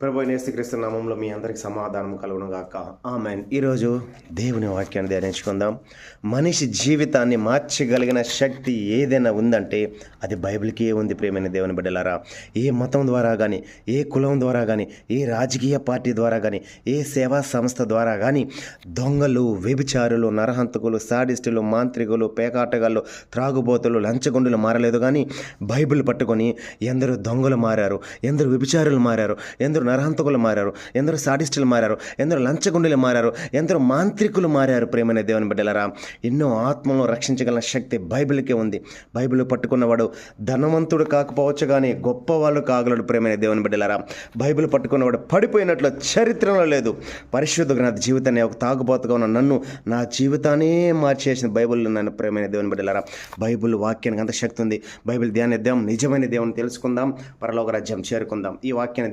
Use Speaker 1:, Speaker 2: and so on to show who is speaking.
Speaker 1: ప్రభు యేసుక్రీస్తు నామంలో మీ అందరికి సమాధానం కలుగును గాక. ఆమేన్. ఈరోజు దేవుని వాక్యాన్ని ధ్యానించుకుందాం. మనిషి జీవితాన్ని మార్చగలిగిన శక్తి ఏదైనా ఉందంటే అది బైబిల్కే ఉంది. ప్రియమైన దేవుని బిడ్డలారా, ఏ మతం ద్వారా కానీ, ఏ కులం ద్వారా కానీ, ఏ రాజకీయ పార్టీ ద్వారా కానీ, ఏ సేవా సంస్థ ద్వారా కానీ దొంగలు, వ్యభిచారులు, నరహంతకులు, సాడిస్టులు, మాంత్రికులు, పేకాటగాళ్ళు, త్రాగుబోతులు, లంచగొండులు మారలేదు. కానీ బైబిల్ పట్టుకొని ఎందరో దొంగలు మారారు, ఎందరో వ్యభిచారులు మారారు, ఎందరో నరహంతకులు మారారు, ఎందరో సాడిస్టులు మారారు, ఎందరో లంచగొండులు మారారు, ఎందరో మాంత్రికులు మారారు. ప్రేమైన దేవుని బిడ్డలారా, ఎన్నో ఆత్మలను రక్షించగల శక్తి బైబిల్కే ఉంది. బైబిల్ పట్టుకున్నవాడు ధనవంతుడు కాకపోవచ్చు కానీ గొప్పవాళ్ళు కాగలడు. ప్రేమైన దేవుని బిడ్డలారా, బైబిల్ పట్టుకున్నవాడు పడిపోయినట్లు చరిత్రలో లేదు. పరిశుద్ధ గ్రంథ జీవితాన్ని ఒక తాగుబోతుగా ఉన్న నన్ను, నా జీవితాన్ని మార్చేసిన బైబిల్ నన్ను. ప్రేమైన దేవుని బిడ్డలారా, బైబిల్ వాక్యానికి అంత శక్తి ఉంది. బైబిల్ ధ్యానిద్దాం, నిజమైన దేవుని తెలుసుకుందాం, పరలోక రాజ్యం చేరుకుందాం. ఈ వాక్యాన్ని